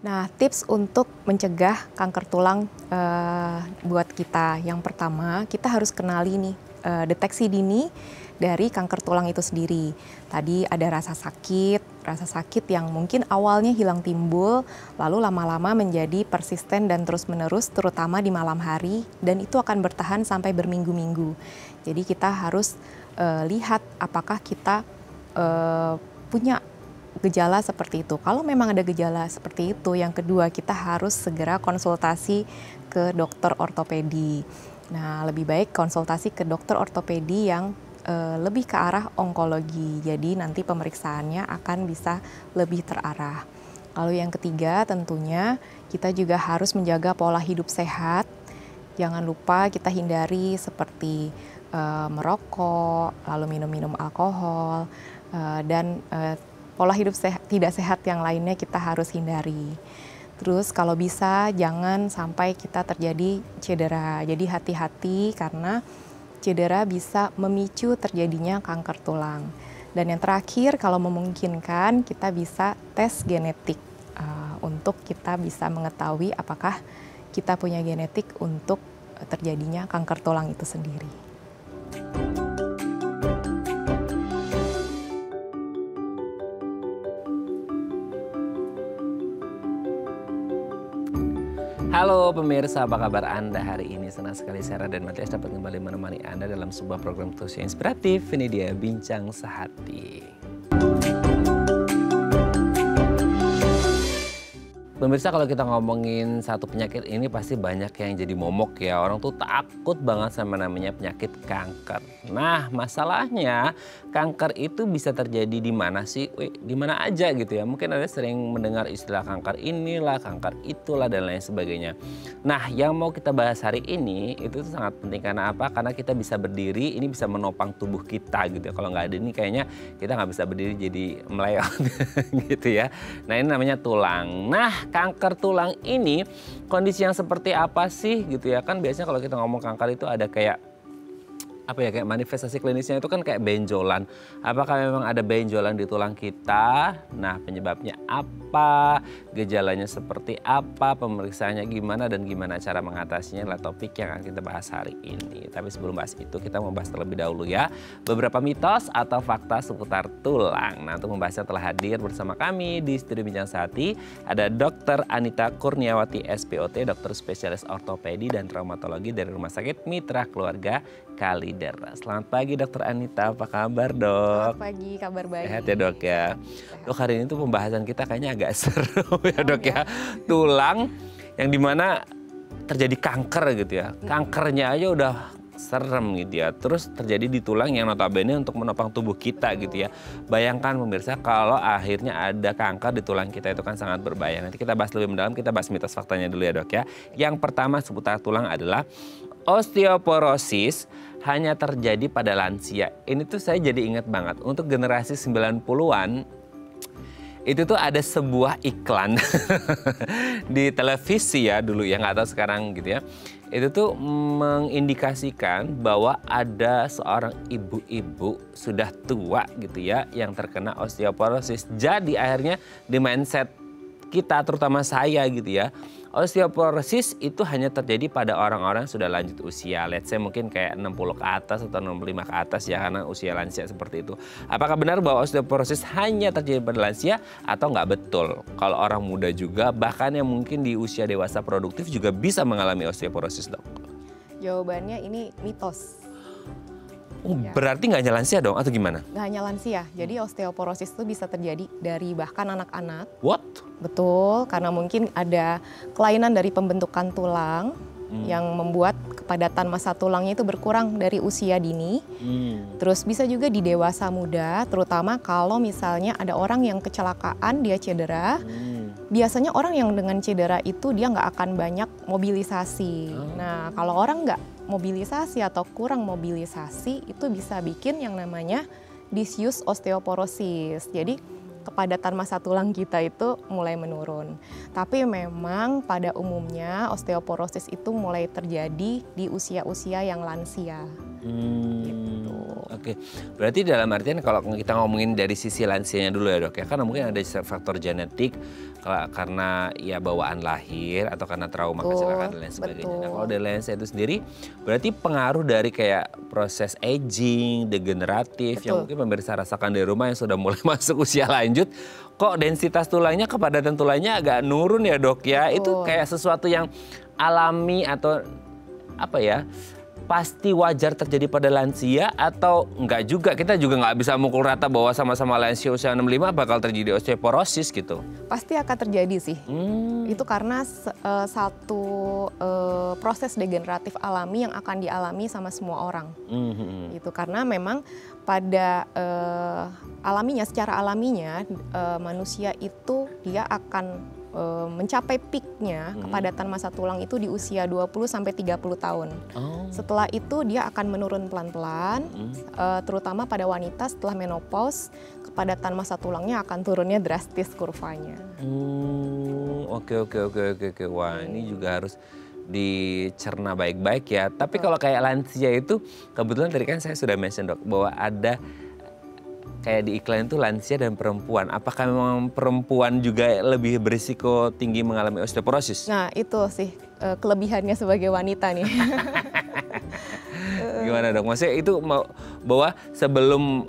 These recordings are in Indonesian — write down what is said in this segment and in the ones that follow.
Nah, tips untuk mencegah kanker tulang buat kita, yang pertama kita harus kenali nih deteksi dini dari kanker tulang itu sendiri. Tadi ada rasa sakit yang mungkin awalnya hilang timbul, lalu lama-lama menjadi persisten dan terus-menerus, terutama di malam hari, dan itu akan bertahan sampai berminggu-minggu. Jadi kita harus lihat apakah kita punya gejala seperti itu. Kalau memang ada gejala seperti itu, yang kedua kita harus segera konsultasi ke dokter ortopedi. Nah, lebih baik konsultasi ke dokter ortopedi yang lebih ke arah onkologi. Jadi nanti pemeriksaannya akan bisa lebih terarah. Lalu yang ketiga tentunya kita juga harus menjaga pola hidup sehat. Jangan lupa kita hindari seperti merokok, lalu minum-minum alkohol, dan pola hidup tidak sehat yang lainnya kita harus hindari. Terus kalau bisa jangan sampai kita terjadi cedera. Jadi hati-hati karena cedera bisa memicu terjadinya kanker tulang. Dan yang terakhir kalau memungkinkan kita bisa tes genetik untuk kita bisa mengetahui apakah kita punya genetik untuk terjadinya kanker tulang itu sendiri. Halo pemirsa, apa kabar Anda hari ini? Senang sekali saya dan Matias dapat kembali menemani Anda dalam sebuah program talk show inspiratif. Ini dia Bincang Sehati. Pemirsa, kalau kita ngomongin satu penyakit ini pasti banyak yang jadi momok ya. Orang tuh takut banget sama namanya penyakit kanker. Nah, masalahnya kanker itu bisa terjadi di mana sih? Di mana aja gitu ya. Mungkin Anda sering mendengar istilah kanker inilah, kanker itulah dan lain sebagainya. Nah, yang mau kita bahas hari ini itu sangat penting karena apa? Karena kita bisa berdiri, ini bisa menopang tubuh kita gitu ya. Kalau nggak ada ini kayaknya kita nggak bisa berdiri jadi melewat gitu ya. Nah, ini namanya tulang. Nah, kanker tulang ini kondisi yang seperti apa sih gitu ya, kan biasanya kalau kita ngomong kanker itu ada kayak kayak manifestasi klinisnya itu kan kayak benjolan. Apakah memang ada benjolan di tulang kita? Nah, penyebabnya apa? Gejalanya seperti apa? Pemeriksaannya gimana dan gimana cara mengatasinya adalah topik yang akan kita bahas hari ini. Tapi sebelum bahas itu kita mau bahas terlebih dahulu ya beberapa mitos atau fakta seputar tulang. Nah, untuk membahasnya telah hadir bersama kami di studio Bincang Sehati ada Dr. Anita Kurniawati SPOT, dokter spesialis ortopedi dan traumatologi dari Rumah Sakit Mitra Keluarga Kalideres. Selamat pagi Dokter Anita, apa kabar Dok? Selamat pagi, kabar baik. Sehat ya Dok ya. Dok, hari ini tuh pembahasan kita kayaknya agak seru ya Dok ya. Tulang yang dimana terjadi kanker gitu ya. Kankernya aja udah serem gitu ya. Terus terjadi di tulang yang notabene untuk menopang tubuh kita gitu ya. Bayangkan pemirsa kalau akhirnya ada kanker di tulang kita, itu kan sangat berbahaya. Nanti kita bahas lebih mendalam, kita bahas mitos faktanya dulu ya Dok ya. Yang pertama seputar tulang adalah osteoporosis hanya terjadi pada lansia. Ini tuh saya jadi ingat banget untuk generasi 90-an. Itu tuh ada sebuah iklan di televisi ya dulu ya, nggak tahu sekarang gitu ya. Itu tuh mengindikasikan bahwa ada seorang ibu-ibu sudah tua gitu ya yang terkena osteoporosis. Jadi akhirnya di mindset kita, terutama saya gitu ya, osteoporosis itu hanya terjadi pada orang-orang sudah lanjut usia. Let's say mungkin kayak 60 ke atas atau 65 ke atas ya, karena usia lansia seperti itu. Apakah benar bahwa osteoporosis hanya terjadi pada lansia atau nggak betul? Kalau orang muda juga, bahkan yang mungkin di usia dewasa produktif juga bisa mengalami osteoporosis, Dok? Jawabannya ini mitos. Berarti nggak hanya lansia dong atau gimana? Nggak hanya lansia, jadi osteoporosis itu bisa terjadi dari bahkan anak-anak. What? Betul, karena mungkin ada kelainan dari pembentukan tulang yang membuat kepadatan massa tulangnya itu berkurang dari usia dini. Terus bisa juga di dewasa muda, terutama kalau misalnya ada orang yang kecelakaan, dia cedera. Biasanya orang yang dengan cedera itu dia nggak akan banyak mobilisasi. Nah, kalau orang nggak mobilisasi atau kurang mobilisasi itu bisa bikin yang namanya disuse osteoporosis. Jadi kepadatan massa tulang kita itu mulai menurun. Tapi memang pada umumnya osteoporosis itu mulai terjadi di usia-usia yang lansia. Gitu. Oke, berarti dalam artian kalau kita ngomongin dari sisi lansianya dulu ya dok ya, karena mungkin ada faktor genetik karena ya bawaan lahir atau karena trauma kecelakaan dan lain sebagainya. Nah kalau dari lansia itu sendiri, berarti pengaruh dari kayak proses aging, degeneratif yang mungkin pemirsa rasakan di rumah yang sudah mulai masuk usia lanjut, kok densitas tulangnya, kepadatan tulangnya agak nurun ya dok ya, itu kayak sesuatu yang alami atau apa ya? Pasti wajar terjadi pada lansia atau enggak juga? Kita juga nggak bisa mukul rata bahwa sama-sama lansia usia 65 bakal terjadi osteoporosis gitu. Pasti akan terjadi sih. Itu karena satu proses degeneratif alami yang akan dialami sama semua orang. Itu karena memang pada secara alaminya manusia itu dia akan mencapai peaknya kepadatan massa tulang itu di usia 20-30 tahun. Setelah itu dia akan menurun pelan-pelan, terutama pada wanita setelah menopause, kepadatan massa tulangnya akan turunnya drastis kurvanya. Oke. Wah, ini juga harus dicerna baik-baik ya. Tapi kalau kayak lansia itu, kebetulan tadi kan saya sudah mention dok, bahwa ada kayak di iklan itu lansia dan perempuan. Apakah memang perempuan juga lebih berisiko tinggi mengalami osteoporosis? Nah itu sih kelebihannya sebagai wanita nih. Gimana dok? Maksudnya itu bahwa sebelum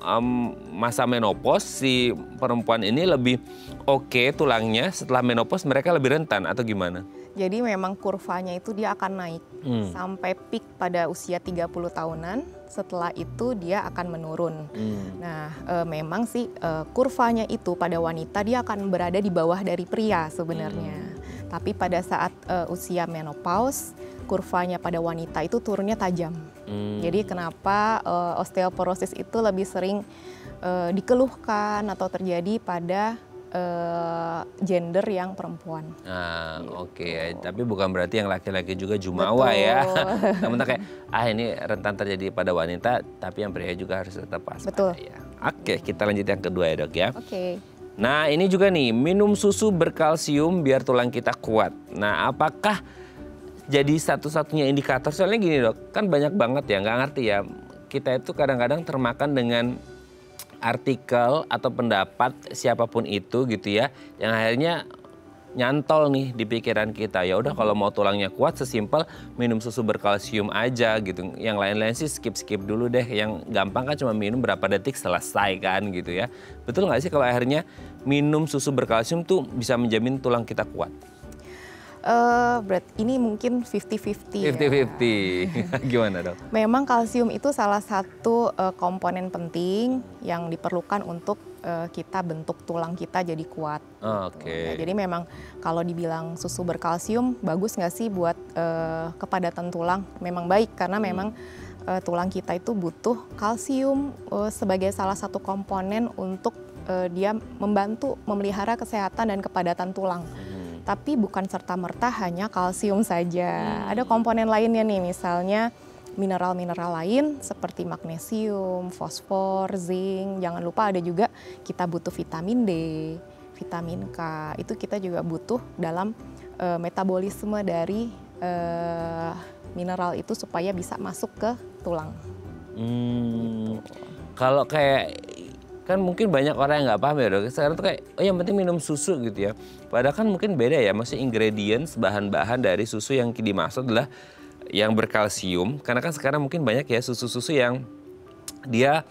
masa menopause si perempuan ini lebih oke tulangnya, setelah menopause mereka lebih rentan atau gimana? Jadi memang kurvanya itu dia akan naik sampai peak pada usia 30 tahunan. Setelah itu dia akan menurun. Nah memang sih kurvanya itu pada wanita dia akan berada di bawah dari pria sebenarnya. Tapi pada saat usia menopause, kurvanya pada wanita itu turunnya tajam. Jadi kenapa osteoporosis itu lebih sering dikeluhkan atau terjadi pada gender yang perempuan. Oke. Tapi bukan berarti yang laki-laki juga jumawa ya. Namun kayak ini rentan terjadi pada wanita, tapi yang pria juga harus tetap waspada ya. Oke, kita lanjut yang kedua ya dok ya. Oke. Nah ini juga nih, minum susu berkalsium biar tulang kita kuat. Nah apakah jadi satu-satunya indikator? Soalnya gini dok, kan banyak banget ya, nggak ngerti ya. Kita itu kadang-kadang termakan dengan artikel atau pendapat siapapun itu gitu ya, yang akhirnya nyantol nih di pikiran kita. Ya udah kalau mau tulangnya kuat sesimpel minum susu berkalsium aja gitu. Yang lain-lain sih skip dulu deh. Yang gampang kan cuma minum berapa detik selesai kan gitu ya. Betul nggak sih kalau akhirnya minum susu berkalsium tuh bisa menjamin tulang kita kuat? Berarti ini mungkin 50-50 50-50. Gimana dok? Memang kalsium itu salah satu komponen penting yang diperlukan untuk kita bentuk tulang kita jadi kuat. Oke. Ya, jadi memang kalau dibilang susu berkalsium bagus nggak sih buat kepadatan tulang? Memang baik karena memang tulang kita itu butuh kalsium sebagai salah satu komponen untuk dia membantu memelihara kesehatan dan kepadatan tulang. Tapi bukan serta-merta hanya kalsium saja. Ada komponen lainnya nih, misalnya mineral-mineral lain seperti magnesium, fosfor, zinc. Jangan lupa ada juga kita butuh vitamin D, vitamin K. Itu kita juga butuh dalam metabolisme dari mineral itu supaya bisa masuk ke tulang. Kalau kayak kan mungkin banyak orang yang nggak paham ya dok. Sekarang tuh kayak, yang penting minum susu gitu ya. Padahal kan mungkin beda ya, maksudnya ingredients, bahan-bahan dari susu yang dimaksud adalah yang berkalsium. Karena kan sekarang mungkin banyak ya susu-susu yang dia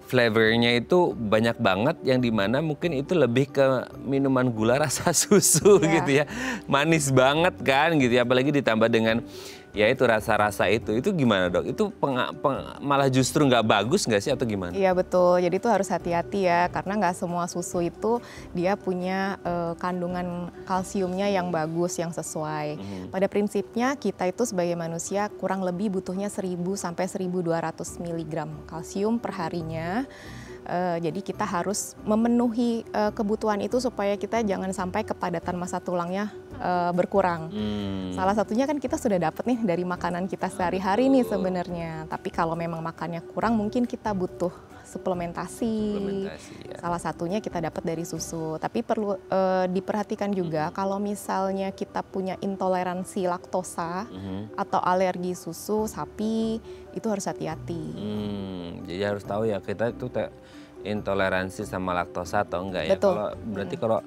flavornya itu banyak banget, yang dimana mungkin itu lebih ke minuman gula rasa susu gitu ya. Manis banget kan gitu ya, apalagi ditambah dengan ya itu rasa-rasa itu gimana dok? Itu malah justru nggak bagus nggak sih atau gimana? Iya betul, jadi itu harus hati-hati ya karena nggak semua susu itu dia punya kandungan kalsiumnya yang bagus, yang sesuai. Pada prinsipnya kita itu sebagai manusia kurang lebih butuhnya 1000 sampai 1200 mg kalsium per harinya. Jadi kita harus memenuhi kebutuhan itu supaya kita jangan sampai kepadatan massa tulangnya berkurang. Salah satunya kan kita sudah dapat nih dari makanan kita sehari-hari nih sebenarnya. Tapi kalau memang makannya kurang mungkin kita butuh suplementasi. Ya. Salah satunya kita dapat dari susu. Tapi perlu diperhatikan juga kalau misalnya kita punya intoleransi laktosa atau alergi susu sapi, itu harus hati-hati. Jadi harus tahu ya kita itu intoleransi sama laktosa atau enggak ya. Betul. Kalau berarti kalau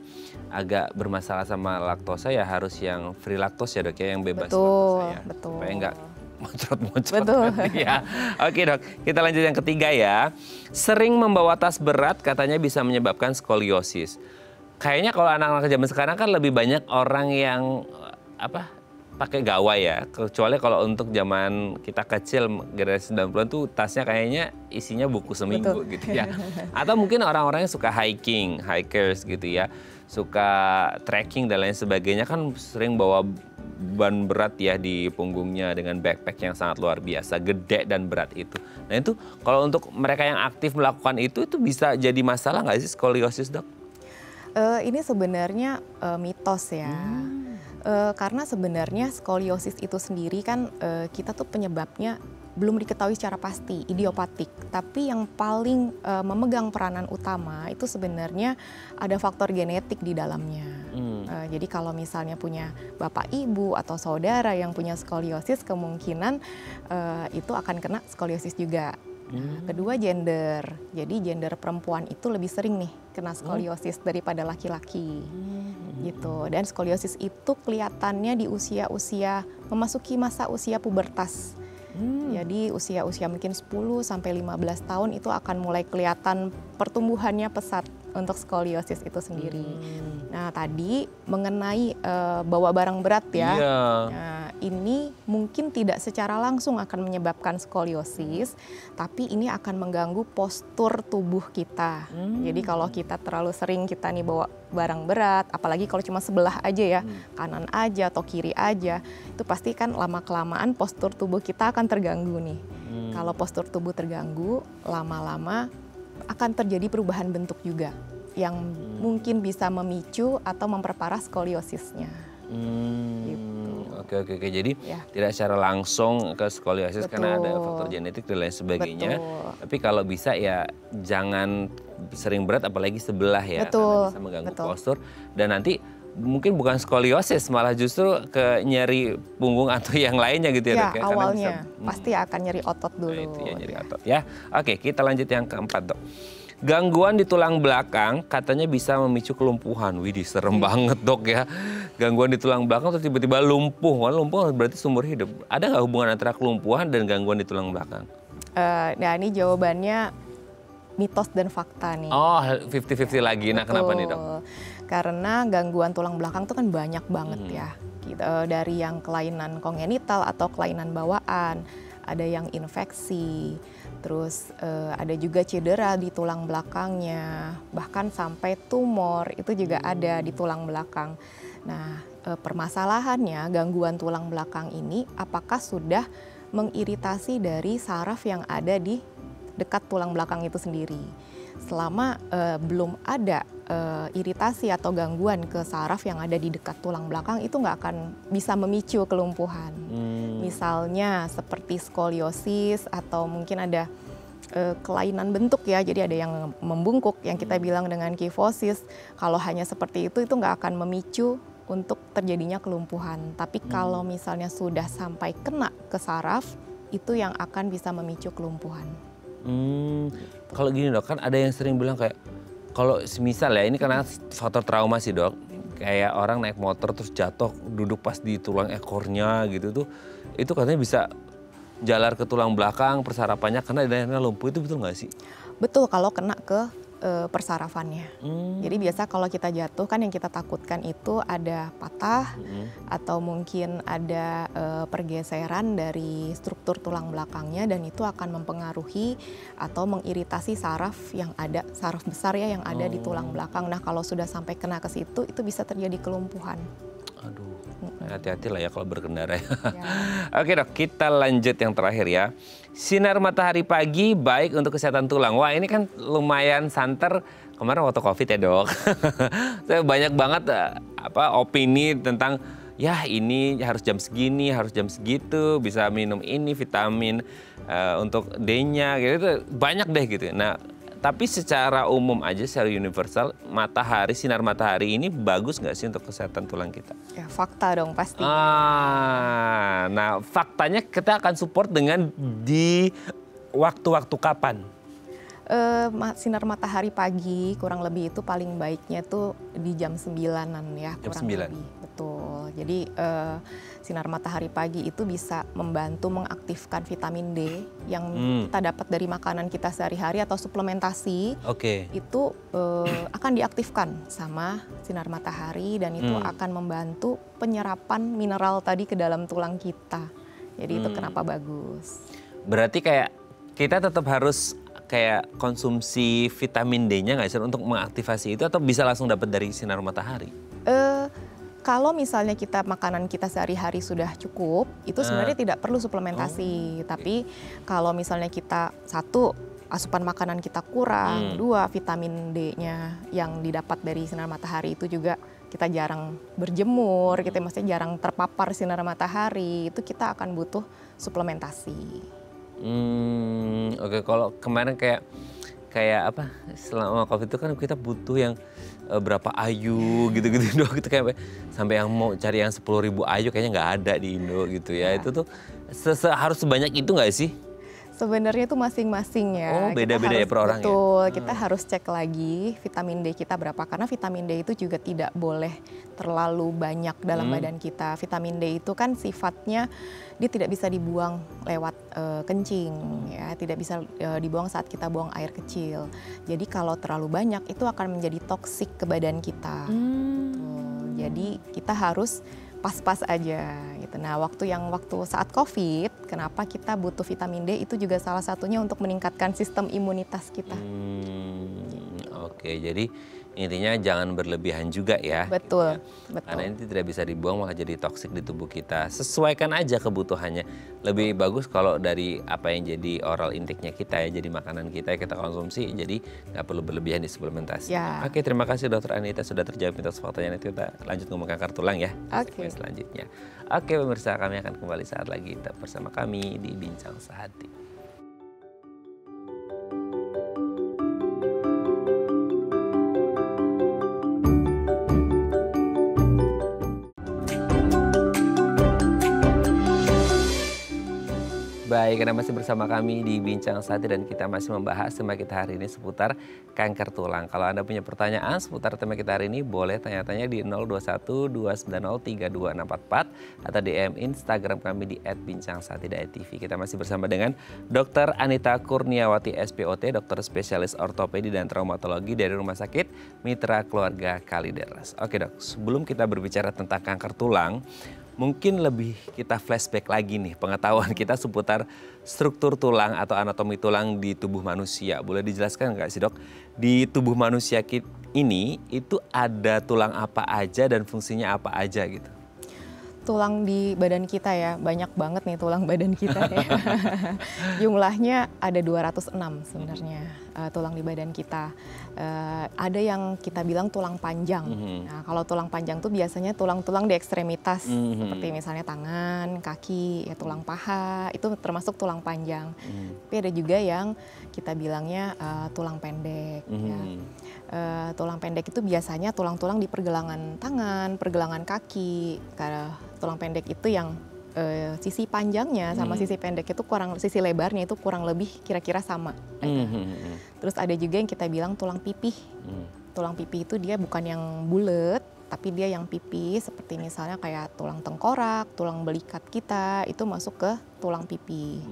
agak bermasalah sama laktosa ya harus yang free laktos ya dok ya, yang bebas laktosa ya. Betul. Supaya enggak muncrat-muncrat. Betul. Ya. Oke dok, kita lanjut yang ketiga ya. Sering membawa tas berat katanya bisa menyebabkan skoliosis. Kayaknya kalau anak-anak zaman sekarang kan lebih banyak orang yang pakai gawai ya. Kecuali kalau untuk zaman kita kecil generasi 90-an tuh tasnya kayaknya isinya buku seminggu gitu ya. Atau mungkin orang-orang yang suka hiking, hikers gitu ya. Suka trekking dan lain sebagainya kan sering bawa ban berat ya di punggungnya dengan backpack yang sangat luar biasa, gede dan berat itu. Nah itu kalau untuk mereka yang aktif melakukan itu bisa jadi masalah nggak sih skoliosis dok? Ini sebenarnya mitos ya. Karena sebenarnya skoliosis itu sendiri kan kita tuh penyebabnya belum diketahui secara pasti, idiopatik. Tapi yang paling memegang peranan utama itu sebenarnya ada faktor genetik di dalamnya. Jadi kalau misalnya punya bapak ibu atau saudara yang punya skoliosis, kemungkinan itu akan kena skoliosis juga. Kedua gender, jadi gender perempuan itu lebih sering nih kena skoliosis daripada laki-laki gitu. Dan skoliosis itu kelihatannya di usia-usia memasuki masa usia pubertas. Jadi usia-usia mungkin 10 sampai 15 tahun itu akan mulai kelihatan pertumbuhannya pesat untuk skoliosis itu sendiri. Nah tadi mengenai bawa barang berat ya. Nah, ini mungkin tidak secara langsung akan menyebabkan skoliosis, tapi ini akan mengganggu postur tubuh kita. Jadi kalau kita terlalu sering kita nih bawa barang berat, apalagi kalau cuma sebelah aja ya, kanan aja atau kiri aja, itu pasti kan lama-kelamaan postur tubuh kita akan terganggu nih. Kalau postur tubuh terganggu, lama-lama akan terjadi perubahan bentuk juga yang mungkin bisa memicu atau memperparah skoliosisnya. Oke. Jadi tidak secara langsung ke skoliosis karena ada faktor genetik dan lain sebagainya. Tapi kalau bisa ya jangan sering berat apalagi sebelah ya. Karena bisa mengganggu postur dan nanti mungkin bukan skoliosis malah justru ke nyeri punggung atau yang lainnya gitu ya dok ya. Awalnya pasti akan nyeri otot dulu. Nah, itu ya nyeri otot ya. Oke, kita lanjut yang keempat dok. Gangguan di tulang belakang katanya bisa memicu kelumpuhan. Widih, serem banget dok ya. Gangguan di tulang belakang terus tiba-tiba lumpuh. Wah, lumpuh berarti seumur hidup. Ada nggak hubungan antara kelumpuhan dan gangguan di tulang belakang? Nah ini jawabannya mitos dan fakta nih. Oh, 50-50 lagi. Nah kenapa nih dok? Karena gangguan tulang belakang itu kan banyak banget ya. Dari yang kelainan kongenital atau kelainan bawaan. Ada yang infeksi, terus ada juga cedera di tulang belakangnya, bahkan sampai tumor itu juga ada di tulang belakang. Nah, permasalahannya gangguan tulang belakang ini apakah sudah mengiritasi dari saraf yang ada di dekat tulang belakang itu sendiri. Selama belum ada iritasi atau gangguan ke saraf yang ada di dekat tulang belakang, itu nggak akan bisa memicu kelumpuhan. Misalnya seperti skoliosis atau mungkin ada kelainan bentuk ya, jadi ada yang membungkuk yang kita bilang dengan kifosis. Kalau hanya seperti itu nggak akan memicu untuk terjadinya kelumpuhan. Tapi kalau misalnya sudah sampai kena ke saraf, itu yang akan bisa memicu kelumpuhan. Kalau gini dok, kan ada yang sering bilang kayak, kalau semisal ya ini karena faktor trauma sih dok, kayak orang naik motor terus jatuh duduk pas di tulang ekornya gitu tuh, itu katanya bisa jalar ke tulang belakang persarapannya karena daerahnya lumpuh, itu betul nggak sih? Betul kalau kena ke persarafannya. Jadi biasa kalau kita jatuh kan yang kita takutkan itu ada patah atau mungkin ada pergeseran dari struktur tulang belakangnya dan itu akan mempengaruhi atau mengiritasi saraf yang ada, saraf besar ya yang ada di tulang belakang. Nah kalau sudah sampai kena ke situ itu bisa terjadi kelumpuhan. Aduh, hati-hati lah ya kalau berkendara ya. Oke dok, kita lanjut yang terakhir ya. Sinar matahari pagi baik untuk kesehatan tulang. Wah ini kan lumayan santer kemarin waktu COVID ya dok. Saya banyak banget opini tentang ya ini harus jam segini, harus jam segitu, bisa minum ini vitamin untuk D-nya gitu, banyak deh gitu. Nah, tapi secara umum aja, secara universal, sinar matahari ini bagus nggak sih untuk kesehatan tulang kita? Ya, fakta dong pasti. Nah faktanya kita akan support dengan di waktu-waktu kapan? Sinar matahari pagi kurang lebih itu paling baiknya tuh di jam 9-an ya, Jam kurang 9. lebih. Betul. Jadi sinar matahari pagi itu bisa membantu mengaktifkan vitamin D yang kita dapat dari makanan kita sehari-hari atau suplementasi. Oke. Itu akan diaktifkan sama sinar matahari dan itu akan membantu penyerapan mineral tadi ke dalam tulang kita. Jadi itu kenapa bagus. Berarti kayak kita tetap harus kayak konsumsi vitamin D-nya nggak sih untuk mengaktifasi itu, atau bisa langsung dapat dari sinar matahari? Kalau misalnya makanan kita sehari-hari sudah cukup, itu sebenarnya tidak perlu suplementasi. Tapi kalau misalnya satu, asupan makanan kita kurang, dua, vitamin D-nya yang didapat dari sinar matahari itu juga kita jarang berjemur, kita maksudnya jarang terpapar sinar matahari, itu kita akan butuh suplementasi. Oke, kalau kemarin kayak apa, selama COVID itu kan kita butuh yang berapa ayu gitu-gitu doang gitu, kayak sampai yang mau cari yang 10.000 ayu kayaknya nggak ada di Indo gitu ya. Itu tuh harus sebanyak itu nggak sih? Sebenarnya itu masing-masing ya. Oh, beda-beda ya per orang ya? Betul, kita harus cek lagi vitamin D kita berapa. Karena vitamin D itu juga tidak boleh terlalu banyak dalam badan kita. Vitamin D itu kan sifatnya dia tidak bisa dibuang lewat kencing, ya, tidak bisa dibuang saat kita buang air kecil. Jadi kalau terlalu banyak itu akan menjadi toksik ke badan kita. Tuh, jadi kita harus pas-pas aja gitu. Nah, waktu saat COVID, kenapa kita butuh vitamin D itu juga salah satunya untuk meningkatkan sistem imunitas kita. Oke, jadi intinya jangan berlebihan juga ya. Betul, gitu ya. betul. Karena ini tidak bisa dibuang, malah jadi toksik di tubuh kita. Sesuaikan aja kebutuhannya. Lebih bagus kalau dari apa yang jadi oral intake-nya kita ya, jadi makanan kita yang kita konsumsi, jadi nggak perlu berlebihan di suplementasi. Ya. Oke, terima kasih Dokter Anita sudah terjawab mitos faktanya. Nanti kita lanjut ngomong kanker tulang ya. Oke. Selanjutnya. Oke pemirsa, kami akan kembali saat lagi tetap bersama kami di Bincang Sehati. Baik, Anda masih bersama kami di Bincang Sehati dan kita masih membahas tema kita hari ini seputar kanker tulang. Kalau Anda punya pertanyaan seputar tema kita hari ini, boleh tanya-tanya di 021-290-32644 atau DM Instagram kami di @bincangsehati.tv. Kita masih bersama dengan Dr. Anita Kurniawati SPOT, dokter spesialis ortopedi dan traumatologi dari Rumah Sakit Mitra Keluarga Kalideres. Oke dok, sebelum kita berbicara tentang kanker tulang, mungkin lebih kita flashback lagi nih pengetahuan kita seputar struktur tulang atau anatomi tulang di tubuh manusia. Boleh dijelaskan nggak sih dok, di tubuh manusia ini itu ada tulang apa aja dan fungsinya apa aja gitu? Tulang di badan kita ya, banyak banget nih tulang badan kita ya. Jumlahnya ada 206 sebenarnya tulang di badan kita. Ada yang kita bilang tulang panjang. Nah, kalau tulang panjang tuh biasanya tulang-tulang di ekstremitas, seperti misalnya tangan, kaki, ya, tulang paha, itu termasuk tulang panjang. Tapi ada juga yang kita bilangnya tulang pendek. Ya. Tulang pendek itu biasanya tulang-tulang di pergelangan tangan, pergelangan kaki. Karena tulang pendek itu yang sisi panjangnya sama sisi pendek itu sisi lebarnya itu kurang lebih kira-kira sama. Terus ada juga yang kita bilang tulang pipih. Tulang pipih itu dia bukan yang bulat, tapi dia yang pipih, seperti misalnya kayak tulang tengkorak, tulang belikat kita itu masuk ke tulang pipih.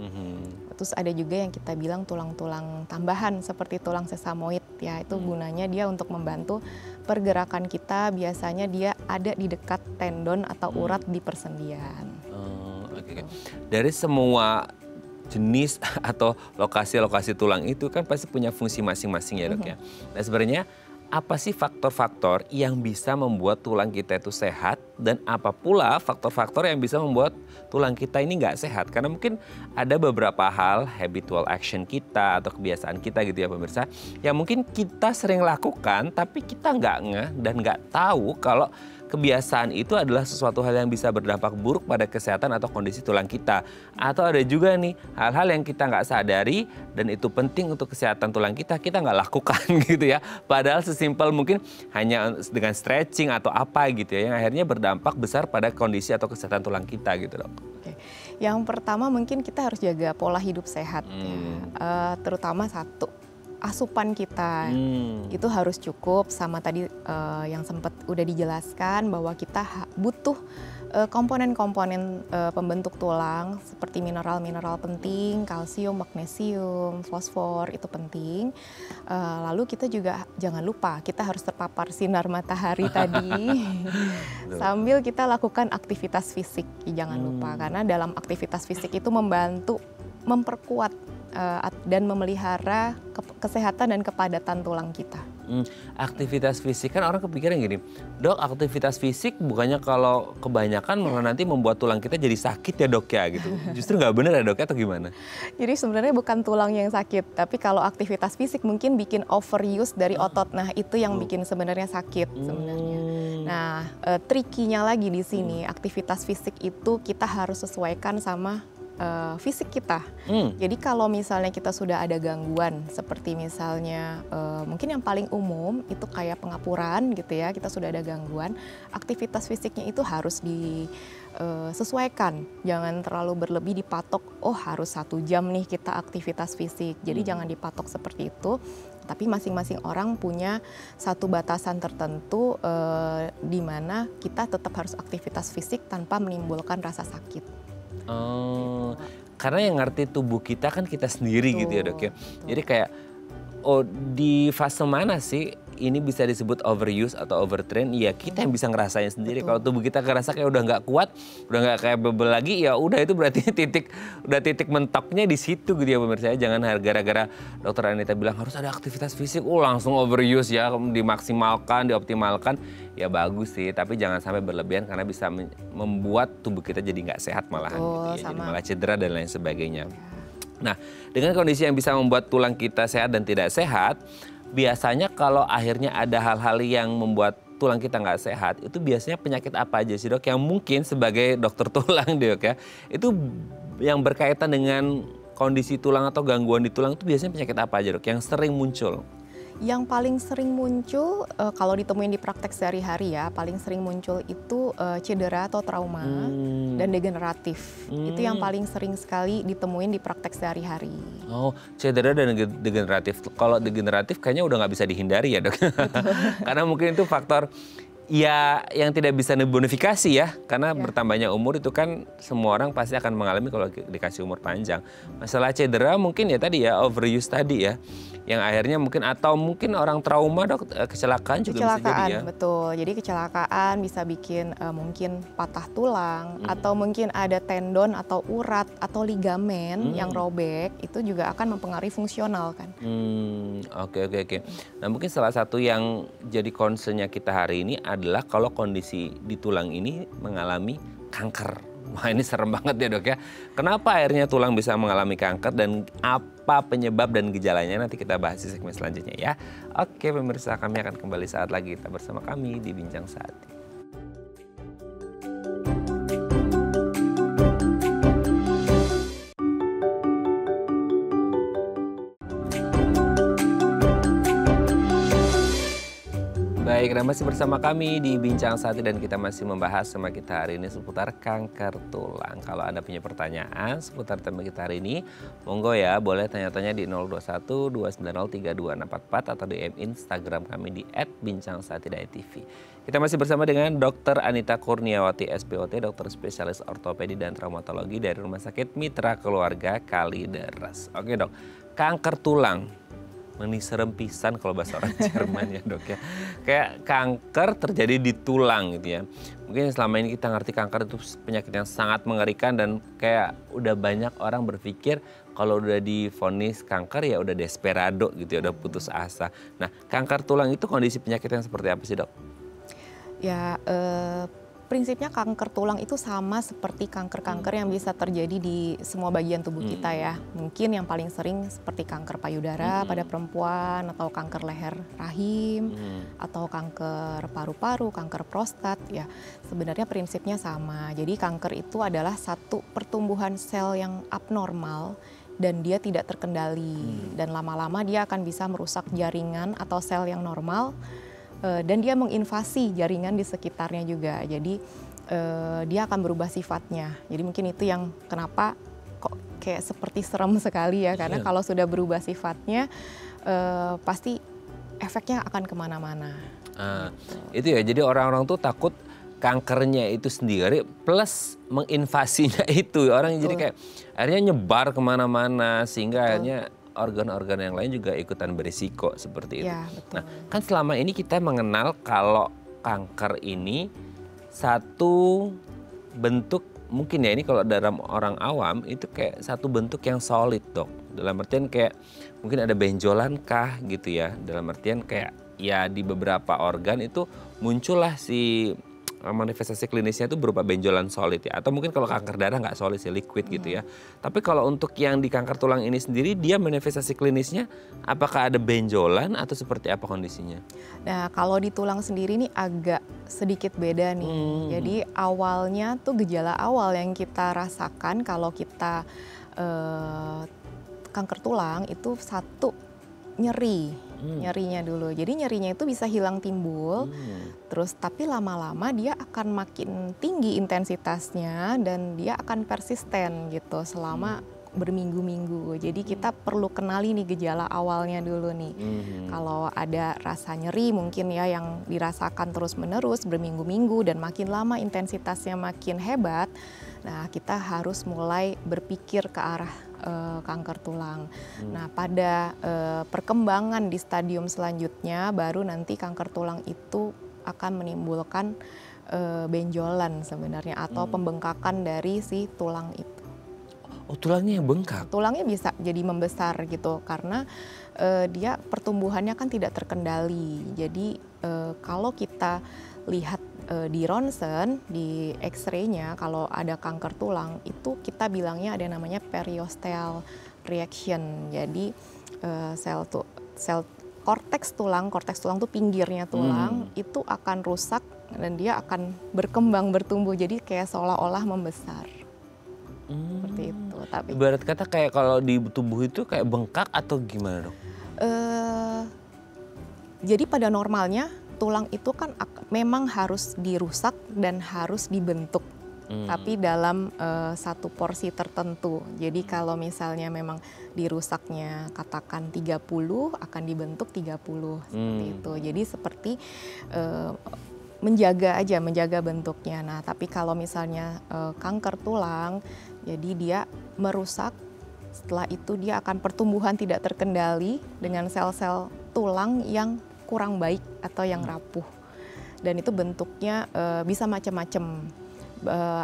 Terus ada juga yang kita bilang tulang-tulang tambahan seperti tulang sesamoid ya, itu gunanya dia untuk membantu pergerakan kita, biasanya dia ada di dekat tendon atau urat di persendian. Oke. Dari semua jenis atau lokasi-lokasi tulang itu kan pasti punya fungsi masing-masing ya dok ya. Nah sebenarnya apa sih faktor-faktor yang bisa membuat tulang kita itu sehat dan apa pula faktor-faktor yang bisa membuat tulang kita ini nggak sehat? Karena mungkin ada beberapa hal habitual action kita atau kebiasaan kita gitu ya pemirsa, yang mungkin kita sering lakukan tapi kita nggak ngeh dan nggak tahu kalau kebiasaan itu adalah sesuatu hal yang bisa berdampak buruk pada kesehatan atau kondisi tulang kita. Atau ada juga nih hal-hal yang kita nggak sadari dan itu penting untuk kesehatan tulang kita nggak lakukan gitu ya. Padahal sesimpel mungkin hanya dengan stretching atau apa gitu ya, yang akhirnya berdampak besar pada kondisi atau kesehatan tulang kita gitu dok. Oke. Yang pertama mungkin kita harus jaga pola hidup sehat ya. Terutama satu, asupan kita itu harus cukup sama tadi yang sempat udah dijelaskan bahwa kita butuh komponen-komponen pembentuk tulang seperti mineral-mineral penting, kalsium, magnesium, fosfor itu penting. Lalu kita juga jangan lupa kita harus terpapar sinar matahari tadi sambil kita lakukan aktivitas fisik. Jangan lupa karena dalam aktivitas fisik itu membantu memperkuat dan memelihara kesehatan dan kepadatan tulang kita. Aktivitas fisik kan orang kepikiran gini, dok aktivitas fisik bukannya kalau kebanyakan malah nanti membuat tulang kita jadi sakit ya dok ya gitu. Justru nggak benar ya dok atau gimana? Jadi sebenarnya bukan tulang yang sakit, tapi kalau aktivitas fisik mungkin bikin overuse dari otot. Nah itu yang bikin sebenarnya sakit sebenarnya. Nah trikinya lagi di sini, aktivitas fisik itu kita harus sesuaikan sama fisik kita. Jadi kalau misalnya kita sudah ada gangguan seperti misalnya mungkin yang paling umum itu kayak pengapuran gitu ya, kita sudah ada gangguan, aktivitas fisiknya itu harus disesuaikan. Jangan terlalu berlebih dipatok, oh harus 1 jam nih kita aktivitas fisik. Jadi jangan dipatok seperti itu. Tapi masing-masing orang punya satu batasan tertentu di mana kita tetap harus aktivitas fisik tanpa menimbulkan rasa sakit. Oh, karena yang ngerti tubuh kita kan kita sendiri gitu ya dok ya. Jadi kayak, oh di fase mana sih ini bisa disebut overuse atau overtrain? Ya kita yang bisa ngerasain sendiri. Kalau tubuh kita ngerasa kayak udah nggak kuat, udah nggak kayak bebel lagi, ya udah itu berarti titik mentoknya di situ gitu ya pemirsa. Jangan gara-gara dokter Anita bilang harus ada aktivitas fisik, langsung overuse ya, dimaksimalkan, dioptimalkan. Ya bagus sih, tapi jangan sampai berlebihan karena bisa membuat tubuh kita jadi nggak sehat malahan gitu ya. Jadi malah cedera dan lain sebagainya. Nah, dengan kondisi yang bisa membuat tulang kita sehat dan tidak sehat, biasanya kalau akhirnya ada hal-hal yang membuat tulang kita nggak sehat, itu biasanya penyakit apa aja sih dok? Yang mungkin sebagai dokter tulang dok ya, itu yang berkaitan dengan kondisi tulang atau gangguan di tulang itu biasanya penyakit apa aja dok? Yang sering muncul? Yang paling sering muncul kalau ditemuin di praktek sehari-hari ya, paling sering muncul itu cedera atau trauma dan degeneratif. Itu yang paling sering sekali ditemuin di praktek sehari-hari. Oh, cedera dan degeneratif. Kalau degeneratif kayaknya udah nggak bisa dihindari ya dok. Karena mungkin itu faktor ya yang tidak bisa dibonifikasi ya. Karena bertambahnya umur itu kan semua orang pasti akan mengalami kalau dikasih umur panjang. Masalah cedera mungkin ya tadi ya, overuse tadi ya. Yang akhirnya mungkin atau mungkin orang trauma dok, kecelakaan juga bisa jadi ya. Betul, jadi kecelakaan bisa bikin mungkin patah tulang atau mungkin ada tendon atau urat atau ligamen yang robek, itu juga akan mempengaruhi fungsional kan. Oke. Nah mungkin salah satu yang jadi concernnya kita hari ini adalah kalau kondisi di tulang ini mengalami kanker. Wah ini serem banget ya dok ya. Kenapa akhirnya tulang bisa mengalami kanker dan apa penyebab dan gejalanya nanti kita bahas di segmen selanjutnya ya. Oke pemirsa, kami akan kembali saat lagi tetap bersama kami di Bincang Saat. Baik, dan masih bersama kami di Bincang Saat dan kita masih membahas sama kita hari ini seputar kanker tulang. Kalau Anda punya pertanyaan seputar tema kita hari ini, monggo ya boleh tanya-tanya di 021 290 3244 atau DM Instagram kami di @bincangsaat.tv. Kita masih bersama dengan Dr. Anita Kurniawati SPOT, dokter spesialis ortopedi dan traumatologi dari Rumah Sakit Mitra Keluarga Kalideres. Oke dok, kanker tulang. Ini serem pisan kalau bahasa orang Jerman ya dok ya. Kayak kanker terjadi di tulang gitu ya. Mungkin selama ini kita ngerti kanker itu penyakit yang sangat mengerikan dan kayak udah banyak orang berpikir kalau udah divonis kanker ya udah desperado gitu ya, udah putus asa. Nah kanker tulang itu kondisi penyakit yang seperti apa sih dok? Ya prinsipnya kanker tulang itu sama seperti kanker-kanker yang bisa terjadi di semua bagian tubuh kita ya. Mungkin yang paling sering seperti kanker payudara pada perempuan, atau kanker leher rahim, atau kanker paru-paru, kanker prostat ya. Sebenarnya prinsipnya sama. Jadi kanker itu adalah satu pertumbuhan sel yang abnormal dan dia tidak terkendali. Dan lama-lama dia akan bisa merusak jaringan atau sel yang normal. Dan dia menginvasi jaringan di sekitarnya juga. Jadi dia akan berubah sifatnya. Jadi mungkin itu yang kenapa kok kayak seperti serem sekali ya. Karena kalau sudah berubah sifatnya pasti efeknya akan kemana-mana. Itu ya, jadi orang-orang tuh takut kankernya itu sendiri plus menginvasinya itu. Orang jadi kayak akhirnya nyebar kemana-mana sehingga akhirnya organ-organ yang lain juga ikutan berisiko seperti itu. Ya, betul. Nah, kan selama ini kita mengenal kalau kanker ini satu bentuk, mungkin ya ini kalau dalam orang awam itu kayak satu bentuk yang solid, Dok. Dalam artian kayak mungkin ada benjolan kah gitu ya. Dalam artian kayak ya di beberapa organ itu muncullah si manifestasi klinisnya itu berupa benjolan solid ya. Atau mungkin kalau kanker darah nggak solid sih, liquid gitu ya. Tapi kalau untuk yang di kanker tulang ini sendiri, dia manifestasi klinisnya apakah ada benjolan atau seperti apa kondisinya? Nah, kalau di tulang sendiri ini agak sedikit beda nih. Jadi awalnya tuh gejala awal yang kita rasakan kalau kita kanker tulang itu satu, nyerinya dulu. Jadi nyerinya itu bisa hilang timbul, terus tapi lama-lama dia akan makin tinggi intensitasnya dan dia akan persisten gitu selama berminggu-minggu. Jadi kita perlu kenali nih gejala awalnya dulu nih. Kalau ada rasa nyeri mungkin ya yang dirasakan terus-menerus berminggu-minggu dan makin lama intensitasnya makin hebat, nah kita harus mulai berpikir ke arah kanker tulang. Nah, pada perkembangan di stadium selanjutnya baru nanti kanker tulang itu akan menimbulkan benjolan sebenarnya atau pembengkakan dari si tulang itu. Oh, tulangnya yang bengkak? Tulangnya bisa jadi membesar gitu karena dia pertumbuhannya kan tidak terkendali. Jadi kalau kita lihat di ronsen, di X-ray-nya kalau ada kanker tulang itu kita bilangnya ada namanya periosteal reaction. Jadi sel korteks tulang tuh pinggirnya tulang itu akan rusak dan dia akan berkembang bertumbuh jadi kayak seolah-olah membesar. Seperti itu. Tapi ibarat kata kayak kalau di tubuh itu kayak bengkak atau gimana, Dok? Jadi pada normalnya tulang itu kan memang harus dirusak dan harus dibentuk. Tapi dalam satu porsi tertentu. Jadi kalau misalnya memang dirusaknya katakan 30 akan dibentuk 30 seperti itu. Jadi seperti menjaga bentuknya. Nah, tapi kalau misalnya kanker tulang, jadi dia merusak. Setelah itu dia akan pertumbuhan tidak terkendali dengan sel-sel tulang yang kurang baik atau yang rapuh. Dan itu bentuknya bisa macam-macam.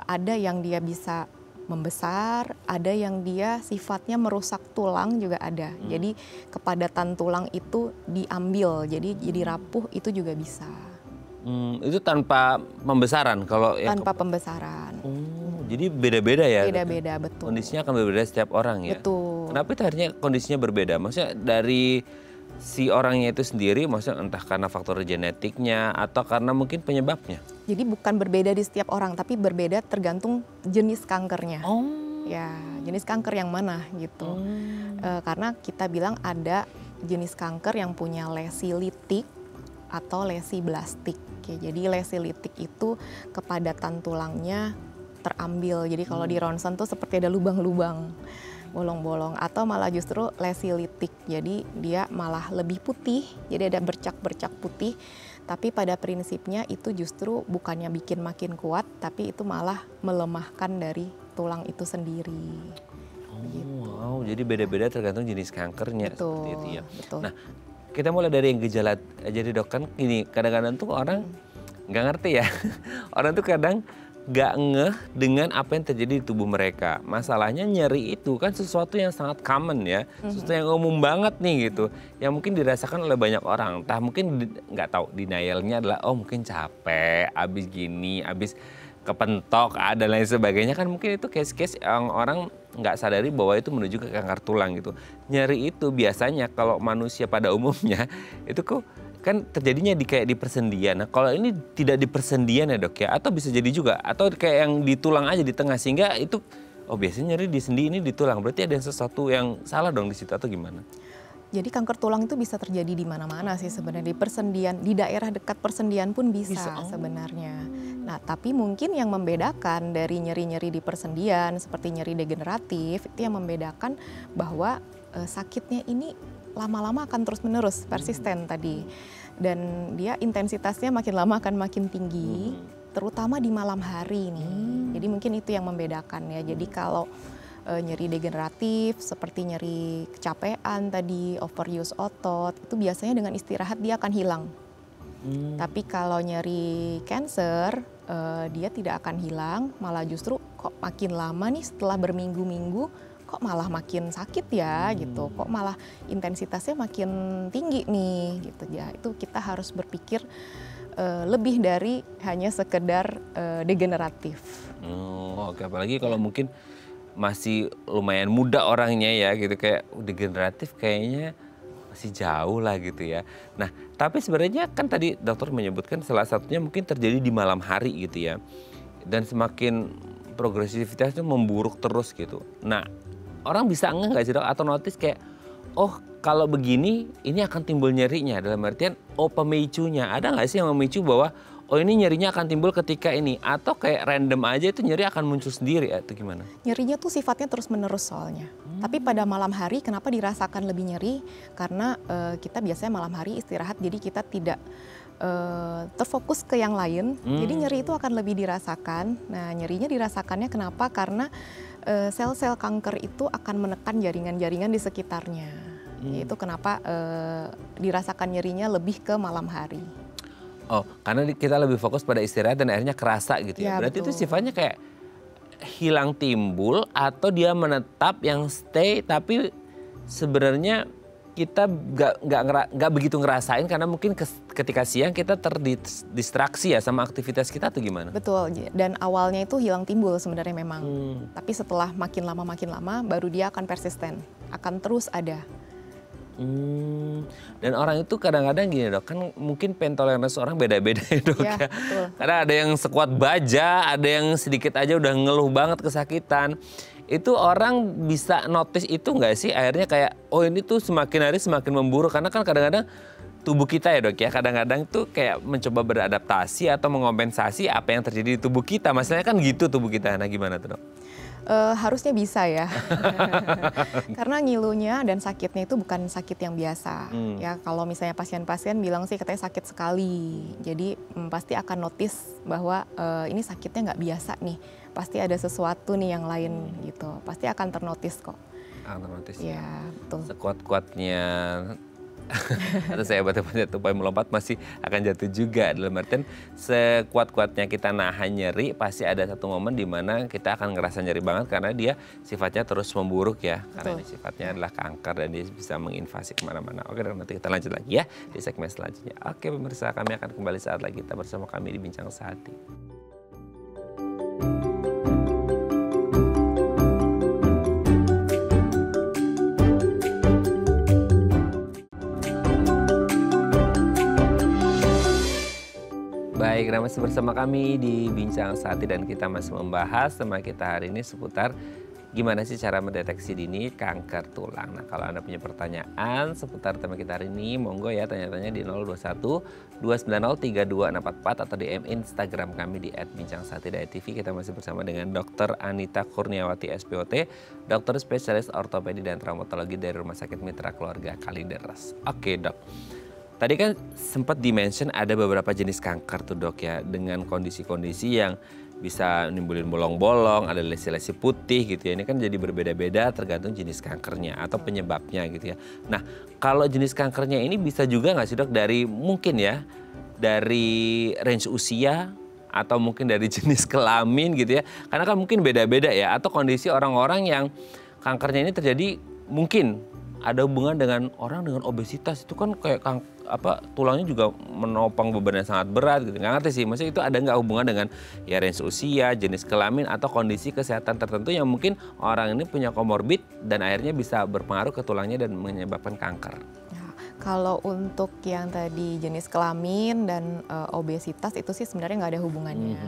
Ada yang dia bisa membesar, ada yang dia sifatnya merusak tulang juga ada. Jadi kepadatan tulang itu diambil, jadi rapuh itu juga bisa. Itu tanpa pembesaran kalau tanpa pembesaran. Jadi beda-beda ya? Beda-beda, betul. Kondisinya akan berbeda setiap orang ya? Betul. Kenapa itu akhirnya kondisinya berbeda? Maksudnya dari si orangnya itu sendiri, maksudnya entah karena faktor genetiknya atau karena mungkin penyebabnya? Jadi bukan berbeda di setiap orang, tapi berbeda tergantung jenis kankernya. Ya, jenis kanker yang mana gitu. Karena kita bilang ada jenis kanker yang punya lesi litik atau lesi blastik. Jadi lesi litik itu kepadatan tulangnya terambil. Jadi kalau di ronsen tuh seperti ada lubang-lubang, bolong-bolong, atau malah justru lesi litik. Jadi dia malah lebih putih, jadi ada bercak-bercak putih. Tapi pada prinsipnya itu justru bukannya bikin makin kuat, tapi itu malah melemahkan dari tulang itu sendiri. Wow, jadi beda-beda tergantung jenis kankernya. Betul, seperti itu ya. Betul. Nah, kita mulai dari yang gejala. Jadi dok, kan gini, kadang-kadang tuh orang nggak ngerti ya. Orang tuh kadang gak ngeh dengan apa yang terjadi di tubuh mereka. Masalahnya nyeri itu kan sesuatu yang sangat common ya, sesuatu yang umum banget nih gitu, yang mungkin dirasakan oleh banyak orang. Entah mungkin nggak tahu denialnya adalah oh mungkin capek, abis gini, abis kepentok, dan lain sebagainya kan mungkin itu case-case yang orang nggak sadari bahwa itu menuju ke kanker tulang gitu. Nyeri itu biasanya kalau manusia pada umumnya itu kok kan terjadinya kayak di persendian. Nah kalau ini tidak di persendian ya dok ya, atau bisa jadi juga, atau kayak yang di tulang aja di tengah sehingga itu, oh biasanya nyeri di sendi ini di tulang, berarti ada sesuatu yang salah dong di situ atau gimana? Jadi kanker tulang itu bisa terjadi di mana-mana sih sebenarnya, di persendian, di daerah dekat persendian pun bisa. Sebenarnya. Nah tapi mungkin yang membedakan dari nyeri-nyeri di persendian seperti nyeri degeneratif, itu yang membedakan bahwa sakitnya ini lama-lama akan terus-menerus, persisten tadi. Dan dia intensitasnya makin lama akan makin tinggi, terutama di malam hari nih. Jadi mungkin itu yang membedakan ya. Jadi kalau nyeri degeneratif seperti nyeri kecapean tadi, overuse otot, itu biasanya dengan istirahat dia akan hilang. Tapi kalau nyeri cancer, dia tidak akan hilang, malah justru kok makin lama nih setelah berminggu-minggu, kok malah makin sakit ya gitu, kok malah intensitasnya makin tinggi nih gitu ya. Itu kita harus berpikir lebih dari hanya sekedar degeneratif. Oke, apalagi kalau mungkin masih lumayan muda orangnya ya gitu, kayak degeneratif kayaknya masih jauh lah gitu ya. Nah tapi sebenarnya kan tadi dokter menyebutkan salah satunya mungkin terjadi di malam hari gitu ya, dan semakin progresivitasnya memburuk terus gitu. Nah orang bisa nggak sih dok, atau notice kayak, oh kalau begini ini akan timbul nyerinya, dalam artian oh pemicunya, ada nggak sih yang memicu bahwa oh ini nyerinya akan timbul ketika ini, atau kayak random aja itu nyeri akan muncul sendiri atau gimana? Nyerinya tuh sifatnya terus menerus soalnya. Tapi pada malam hari kenapa dirasakan lebih nyeri? Karena kita biasanya malam hari istirahat, jadi kita tidak terfokus ke yang lain, jadi nyeri itu akan lebih dirasakan. Nah nyerinya dirasakannya kenapa? Karena sel-sel kanker itu akan menekan jaringan-jaringan di sekitarnya. Itu kenapa dirasakan nyerinya lebih ke malam hari. Oh, karena kita lebih fokus pada istirahat dan akhirnya kerasa gitu ya. Berarti betul. Itu sifatnya kayak hilang timbul atau dia menetap yang stay, tapi sebenarnya kita nggak begitu ngerasain karena mungkin ketika siang kita terdistraksi ya sama aktivitas kita atau gimana? Betul, dan awalnya itu hilang timbul sebenarnya memang. Tapi setelah makin lama baru dia akan persisten, akan terus ada. Dan orang itu kadang-kadang gini dok, kan mungkin pain tolerance orang beda-beda ya dok ya. Karena ada yang sekuat baja, ada yang sedikit aja udah ngeluh banget kesakitan. Itu orang bisa notice itu nggak sih akhirnya kayak oh ini tuh semakin hari semakin memburuk, karena kan kadang-kadang tubuh kita ya dok ya kadang-kadang tuh kayak mencoba beradaptasi atau mengompensasi apa yang terjadi di tubuh kita. Masalahnya kan gitu tubuh kita. Nah gimana tuh dok? Harusnya bisa ya, karena ngilunya dan sakitnya itu bukan sakit yang biasa. Ya kalau misalnya pasien-pasien bilang sih katanya sakit sekali, jadi pasti akan notice bahwa ini sakitnya nggak biasa nih, pasti ada sesuatu nih yang lain gitu, pasti akan ternotis kok. Ternotis ya, betul. Sekuat-kuatnya atau saya hebat-hebatnya tupai melompat masih akan jatuh juga. Dalam artian sekuat-kuatnya kita nahan nyeri, pasti ada satu momen di mana kita akan ngerasa nyeri banget karena dia sifatnya terus memburuk ya. Karena ini sifatnya adalah kanker dan dia bisa menginvasi kemana-mana. Oke, nanti kita lanjut lagi ya di segmen selanjutnya. Oke pemirsa, kami akan kembali saat lagi kita bersama kami di Bincang Sehati. Baik, masih bersama kami di Bincang Sehati dan kita masih membahas tema kita hari ini seputar gimana sih cara mendeteksi dini kanker tulang. Nah kalau Anda punya pertanyaan seputar tema kita hari ini, monggo ya tanya-tanya di 021 290 32644 atau DM Instagram kami di @bincang-sehati.tv. Kita masih bersama dengan Dr. Anita Kurniawati SPOT, dokter spesialis ortopedi dan traumatologi dari Rumah Sakit Mitra Keluarga Kalideres. Oke dok. Tadi kan sempat dimention ada beberapa jenis kanker tuh dok ya, dengan kondisi-kondisi yang bisa nimbulin bolong-bolong, ada lesi-lesi putih gitu ya. Ini kan jadi berbeda-beda tergantung jenis kankernya atau penyebabnya gitu ya. Nah kalau jenis kankernya ini bisa juga nggak sih dok dari mungkin ya, dari range usia atau mungkin dari jenis kelamin gitu ya. Karena kan mungkin beda-beda ya, atau kondisi orang-orang yang kankernya ini terjadi mungkin ada hubungan dengan orang dengan obesitas, itu kan kayak tulangnya juga menopang beban yang sangat berat gitu. Nggak ngerti sih, maksudnya itu ada nggak hubungan dengan ya range usia, jenis kelamin, atau kondisi kesehatan tertentu yang mungkin orang ini punya komorbid dan akhirnya bisa berpengaruh ke tulangnya dan menyebabkan kanker. Kalau untuk yang tadi jenis kelamin dan obesitas itu sih sebenarnya nggak ada hubungannya.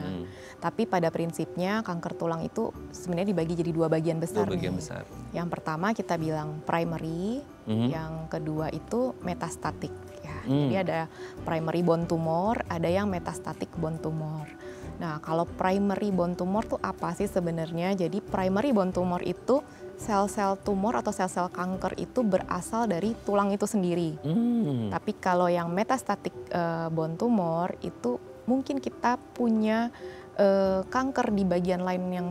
Tapi pada prinsipnya kanker tulang itu sebenarnya dibagi jadi dua bagian besar. Besar. Yang pertama kita bilang primary, yang kedua itu metastatik. Ya. Jadi ada primary bone tumor, ada yang metastatic bone tumor. Nah, kalau primary bone tumor tuh apa sih sebenarnya? Jadi primary bone tumor itu sel-sel tumor atau sel-sel kanker itu berasal dari tulang itu sendiri. Tapi kalau yang metastatic bone tumor itu mungkin kita punya kanker di bagian lain yang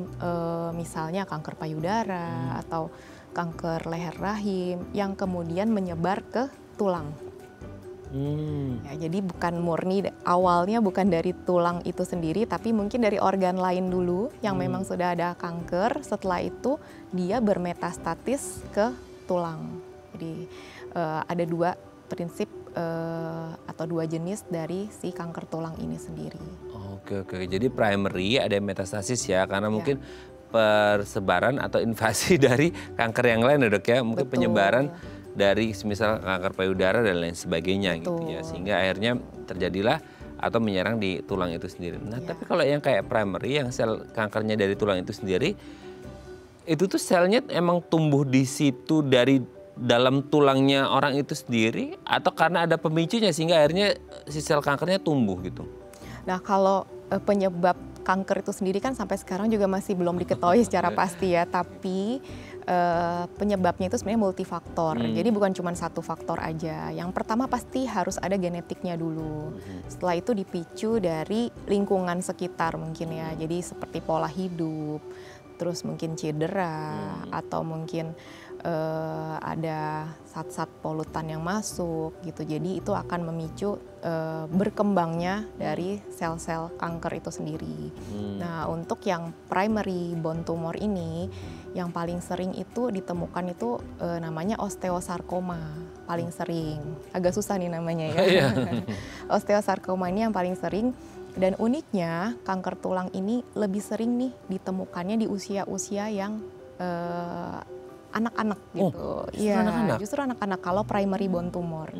misalnya kanker payudara atau kanker leher rahim yang kemudian menyebar ke tulang. Ya, jadi bukan murni awalnya bukan dari tulang itu sendiri, tapi mungkin dari organ lain dulu yang memang sudah ada kanker. Setelah itu dia bermetastatis ke tulang. Jadi ada dua prinsip atau dua jenis dari si kanker tulang ini sendiri. Oke. Jadi primary ada metastasis ya, karena mungkin persebaran atau invasi dari kanker yang lain ya dok ya, mungkin penyebaran dari misal kanker payudara dan lain sebagainya. Betul. Gitu ya, sehingga akhirnya terjadilah atau menyerang di tulang itu sendiri. Nah tapi kalau yang kayak primary yang sel kankernya dari tulang itu sendiri, itu tuh selnya emang tumbuh di situ dari dalam tulangnya orang itu sendiri atau karena ada pemicunya sehingga akhirnya si sel kankernya tumbuh gitu? Nah kalau penyebab kanker itu sendiri kan sampai sekarang juga masih belum diketahui secara pasti ya, tapi penyebabnya itu sebenarnya multifaktor. Jadi bukan cuma satu faktor aja. Yang pertama pasti harus ada genetiknya dulu. Setelah itu dipicu dari lingkungan sekitar mungkin ya. Jadi seperti pola hidup, terus mungkin cedera, atau mungkin ada zat-zat polutan yang masuk gitu. Jadi itu akan memicu berkembangnya dari sel-sel kanker itu sendiri. Nah untuk yang primary bone tumor ini yang paling sering itu ditemukan itu namanya osteosarkoma, paling sering. Agak susah nih namanya ya. Osteosarkoma ini yang paling sering. Dan uniknya kanker tulang ini lebih sering nih ditemukannya di usia-usia yang anak-anak gitu. Iya, justru anak-anak kalau primary bone tumor.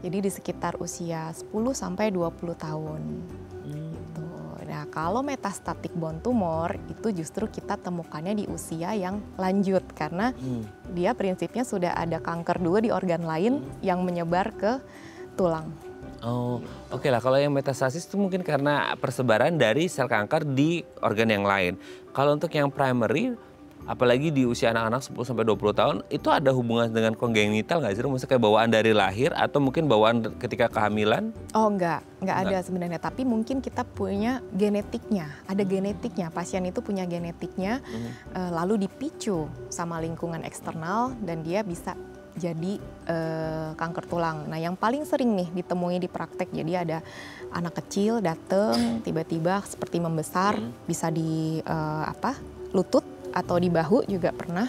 Jadi di sekitar usia 10 sampai 20 tahun. Gitu. Nah, kalau metastatic bone tumor itu justru kita temukannya di usia yang lanjut karena dia prinsipnya sudah ada kanker dulu di organ lain yang menyebar ke tulang. Oke lah, kalau yang metastasis itu mungkin karena persebaran dari sel kanker di organ yang lain. Kalau untuk yang primary, apalagi di usia anak-anak 10-20 tahun, itu ada hubungan dengan kongenital nggak sih? Maksudnya kayak bawaan dari lahir atau mungkin bawaan ketika kehamilan? Oh enggak ada sebenarnya. Tapi mungkin kita punya genetiknya, ada genetiknya. Pasien itu punya genetiknya, lalu dipicu sama lingkungan eksternal dan dia bisa jadi kanker tulang. Nah yang paling sering nih ditemui di praktek, jadi ada anak kecil datang tiba-tiba seperti membesar, bisa di lutut atau di bahu juga pernah.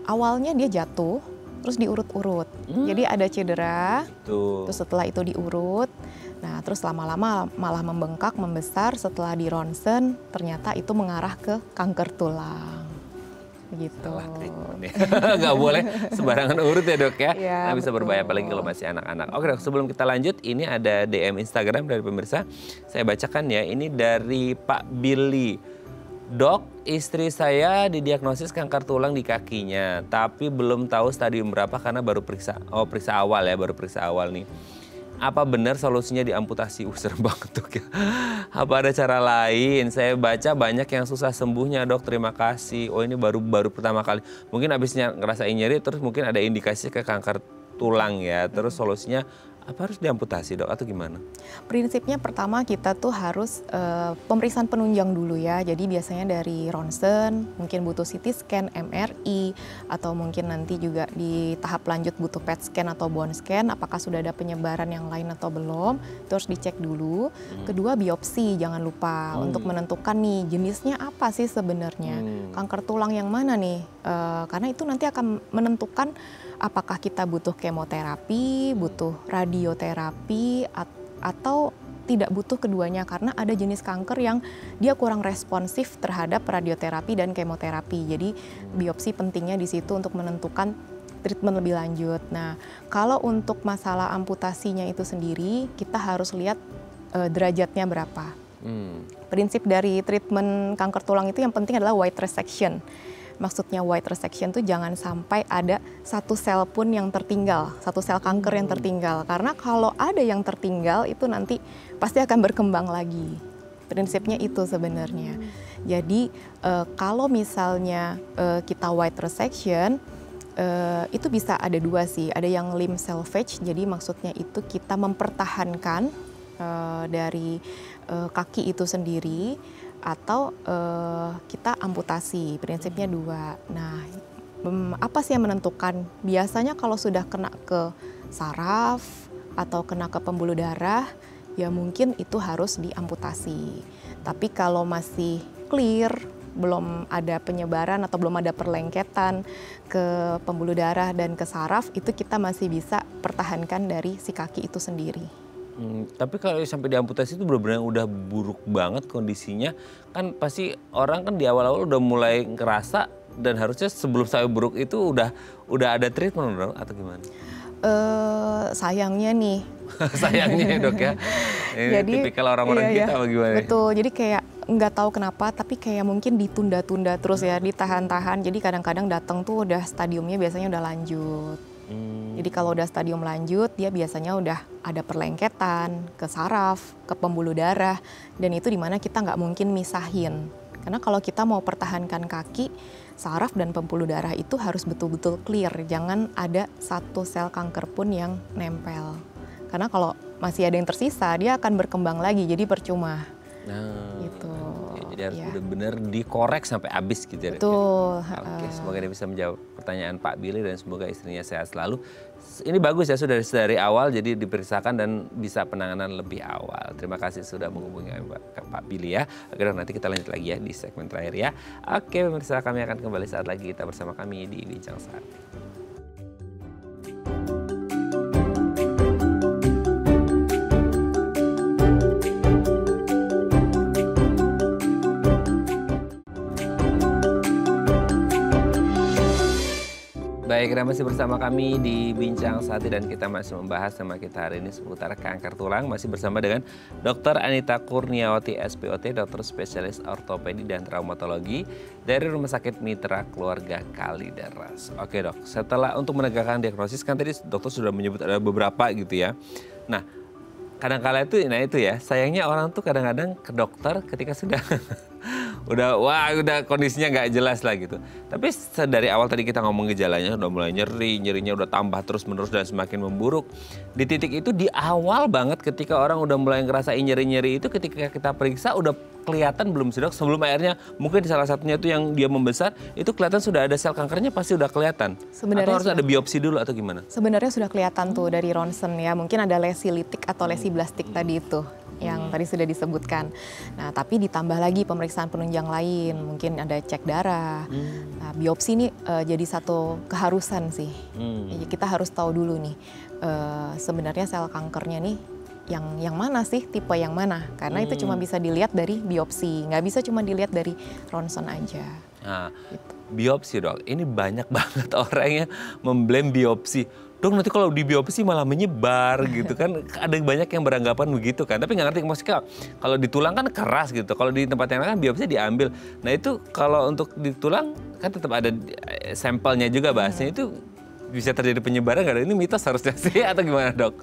Awalnya dia jatuh, terus diurut-urut. Jadi ada cedera, terus setelah itu diurut. Nah terus lama-lama malah membengkak, membesar. Setelah di ronsen ternyata itu mengarah ke kanker tulang. Gitu. Nggak boleh sembarangan urut ya dok ya. Nah, bisa berbahaya apalagi kalau masih anak-anak. Oke dok, sebelum kita lanjut, ini ada DM Instagram dari pemirsa. Saya bacakan ya, ini dari Pak Billy. Dok, istri saya didiagnosis kanker tulang di kakinya, tapi belum tahu stadium berapa karena baru periksa awal ya, baru periksa awal nih. Apa benar solusinya diamputasi? Serem banget dok ya. Apa ada cara lain? Saya baca banyak yang susah sembuhnya dok, terima kasih. Oh ini baru pertama kali. Mungkin abisnya ngerasain nyeri terus mungkin ada indikasi ke kanker tulang ya. Terus solusinya Apa harus diamputasi dok atau gimana? Prinsipnya pertama kita tuh harus pemeriksaan penunjang dulu ya. Jadi biasanya dari ronsen, mungkin butuh CT scan, MRI, atau mungkin nanti juga di tahap lanjut butuh PET scan atau bone scan. Apakah sudah ada penyebaran yang lain atau belum? Itu harus dicek dulu. Kedua biopsi, jangan lupa untuk menentukan nih jenisnya apa sih sebenarnya. Kanker tulang yang mana nih? Karena itu nanti akan menentukan apakah kita butuh kemoterapi, butuh radioterapi, atau tidak butuh keduanya karena ada jenis kanker yang dia kurang responsif terhadap radioterapi dan kemoterapi. Jadi biopsi pentingnya di situ untuk menentukan treatment lebih lanjut. Nah, kalau untuk masalah amputasinya itu sendiri, kita harus lihat derajatnya berapa. Prinsip dari treatment kanker tulang itu yang penting adalah white resection. Maksudnya white resection tuh jangan sampai ada satu sel pun yang tertinggal, satu sel kanker yang tertinggal. Karena kalau ada yang tertinggal itu nanti pasti akan berkembang lagi. Prinsipnya itu sebenarnya. Jadi kalau misalnya kita white resection, itu bisa ada dua sih. Ada yang limb salvage, jadi maksudnya itu kita mempertahankan dari kaki itu sendiri, atau kita amputasi, prinsipnya dua. Nah, apa sih yang menentukan? Biasanya kalau sudah kena ke saraf atau kena ke pembuluh darah, ya mungkin itu harus diamputasi. Tapi kalau masih clear, belum ada penyebaran atau belum ada perlengketan ke pembuluh darah dan ke saraf, itu kita masih bisa pertahankan dari si kaki itu sendiri. Tapi kalau sampai diamputasi itu benar-benar udah buruk banget kondisinya, kan pasti orang kan di awal-awal udah mulai ngerasa dan harusnya sebelum sampai buruk itu udah ada treatment dong atau gimana? Sayangnya nih. Sayangnya ya dok ya. Jadi tipikal orang-orang kita apa gimana? Betul, jadi kayak nggak tahu kenapa tapi kayak mungkin ditunda-tunda terus ya, ditahan-tahan. Jadi kadang-kadang datang tuh udah stadiumnya biasanya udah lanjut. Jadi kalau udah stadium lanjut, dia biasanya udah ada perlengketan ke saraf, ke pembuluh darah, dan itu dimana kita nggak mungkin misahin. Karena kalau kita mau pertahankan kaki, saraf dan pembuluh darah itu harus betul-betul clear, jangan ada satu sel kanker pun yang nempel. Karena kalau masih ada yang tersisa, dia akan berkembang lagi, jadi percuma. Gitu. Jadi harus benar-benar dikorek sampai habis gitu ya. Betul. Oke, semoga dia bisa menjawab pertanyaan Pak Billy dan semoga istrinya sehat selalu. Ini bagus ya, sudah dari awal jadi diperiksakan dan bisa penanganan lebih awal. Terima kasih sudah menghubungi Pak Billy ya. Agar nanti kita lanjut lagi ya di segmen terakhir ya. Oke pemirsa, kami akan kembali saat lagi, kita bersama kami di Bincang Sehati. Baik, Anda masih bersama kami di Bincang Sehati dan kita masih membahas tema kita hari ini seputar kanker tulang. Masih bersama dengan Dr. Anita Kurniawati SPOT, dokter spesialis ortopedi dan traumatologi dari Rumah Sakit Mitra Keluarga Kalideres. Oke dok, setelah untuk menegakkan diagnosis kan tadi dokter sudah menyebut ada beberapa gitu ya. Nah, kadang-kala itu, nah itu ya, sayangnya orang tuh kadang-kadang ke dokter ketika sudah udah kondisinya nggak jelas lah gitu. Tapi dari awal tadi kita ngomong gejalanya udah mulai nyerinya udah tambah terus-menerus dan semakin memburuk. Di titik itu di awal banget ketika orang udah mulai ngerasain nyeri-nyeri itu, ketika kita periksa udah kelihatan belum sih dok? Sebelum akhirnya mungkin salah satunya itu yang dia membesar, itu kelihatan sudah ada sel kankernya pasti udah kelihatan. Sebenarnya atau harus ada biopsi dulu atau gimana? Sebenarnya sudah kelihatan tuh dari ronsen ya, mungkin ada lesi litik atau lesi blastik tadi itu yang tadi sudah disebutkan. Nah, tapi ditambah lagi pemeriksaan penunjang lain, mungkin ada cek darah. Nah, biopsi ini jadi satu keharusan sih. Jadi kita harus tahu dulu nih, sebenarnya sel kankernya nih yang mana sih, tipe yang mana. Karena itu cuma bisa dilihat dari biopsi, nggak bisa cuma dilihat dari ronsen aja. Nah, gitu. Biopsi dok, ini banyak banget orang yang memblame biopsi. Dok nanti kalau di biopsi malah menyebar gitu kan, ada banyak yang beranggapan begitu kan. Tapi nggak ngerti maksudnya kalau di tulang kan keras gitu, kalau di tempat yang lain kan biopsi diambil. Nah itu kalau untuk di tulang kan tetap ada sampelnya juga bahasnya, itu bisa terjadi penyebaran nggak? Ini mitos harusnya sih atau gimana dok?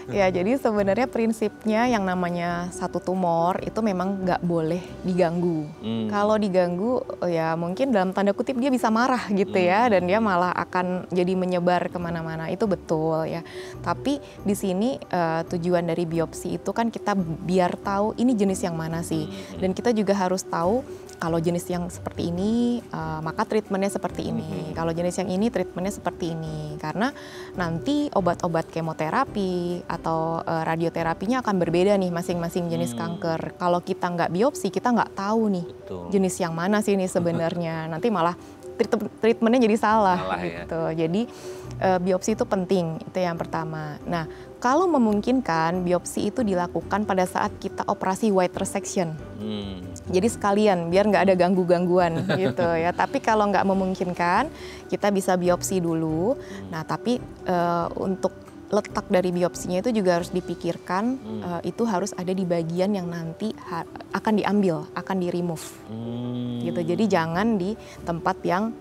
Ya, jadi sebenarnya prinsipnya yang namanya satu tumor itu memang nggak boleh diganggu. Kalau diganggu, ya mungkin dalam tanda kutip dia bisa marah gitu ya, dan dia malah akan jadi menyebar kemana-mana. Itu betul ya. Tapi di sini tujuan dari biopsi itu kan kita biar tahu ini jenis yang mana sih. Dan kita juga harus tahu kalau jenis yang seperti ini, maka treatmentnya seperti ini. Kalau jenis yang ini, treatmentnya seperti ini. Karena nanti obat-obat kemoterapi atau radioterapinya akan berbeda nih masing-masing jenis kanker. Kalau kita nggak biopsi, kita nggak tahu nih jenis yang mana sih ini sebenarnya. Nanti malah treatmentnya jadi salah gitu. Ya. Jadi biopsi itu penting, itu yang pertama. Nah, kalau memungkinkan biopsi itu dilakukan pada saat kita operasi white resection. Jadi sekalian biar nggak ada gangguan gitu ya. Tapi kalau nggak memungkinkan, kita bisa biopsi dulu. Nah, tapi untuk letak dari biopsinya itu juga harus dipikirkan, itu harus ada di bagian yang nanti akan diambil, akan di-remove. Gitu. Jadi jangan di tempat yang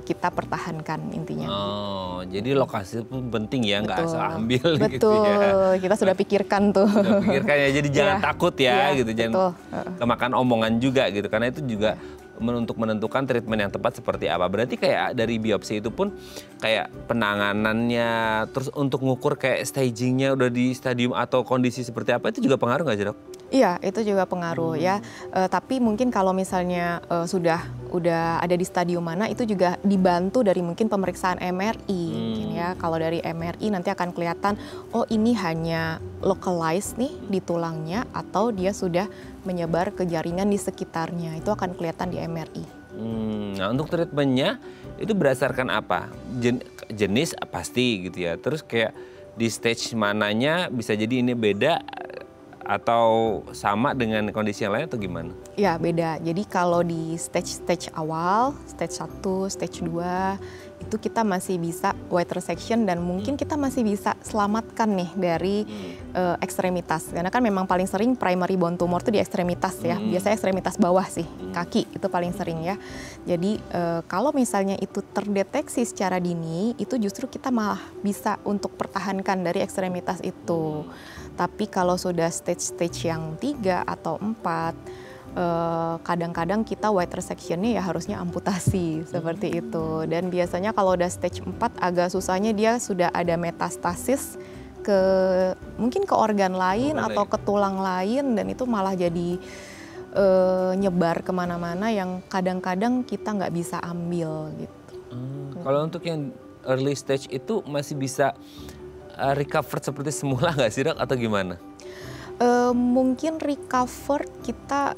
kita pertahankan intinya. Oh, jadi lokasi pun penting ya, nggak asal ambil betul, gitu ya. Kita sudah pikirkan tuh. Sudah pikirkan ya, jadi jangan takut ya gitu, jangan kemakan omongan juga gitu, karena itu juga untuk menentukan treatment yang tepat seperti apa. Berarti kayak dari biopsi itu pun kayak penanganannya, terus untuk ngukur kayak stagingnya udah di stadium atau kondisi seperti apa, itu juga pengaruh nggak sih, Dok? Iya, itu juga pengaruh ya. Tapi mungkin kalau misalnya udah ada di stadium mana, itu juga dibantu dari mungkin pemeriksaan MRI. Mungkin ya, kalau dari MRI nanti akan kelihatan, oh ini hanya localized nih di tulangnya, atau dia sudah menyebar ke jaringan di sekitarnya. Itu akan kelihatan di MRI. Nah, untuk treatmentnya itu berdasarkan apa? Jenis pasti gitu ya. Terus kayak di stage mananya bisa jadi ini beda atau sama dengan kondisi yang lain atau gimana? Ya, beda. Jadi kalau di stage awal, stage 1, stage 2, itu kita masih bisa white resection dan mungkin kita masih bisa selamatkan nih dari ekstremitas. Karena kan memang paling sering primary bone tumor itu di ekstremitas ya. Biasanya ekstremitas bawah sih, kaki itu paling sering ya. Jadi kalau misalnya itu terdeteksi secara dini, itu justru kita malah bisa untuk pertahankan dari ekstremitas itu. Tapi kalau sudah stage yang 3 atau 4, kadang-kadang kita white resection-nya ya harusnya amputasi seperti itu. Dan biasanya kalau udah stage 4 agak susahnya dia sudah ada metastasis mungkin ke organ lain atau ke tulang lain, dan itu malah jadi nyebar kemana-mana yang kadang-kadang kita nggak bisa ambil gitu. Kalau untuk yang early stage itu masih bisa recover seperti semula nggak sih, Dok, atau gimana? Mungkin recover kita,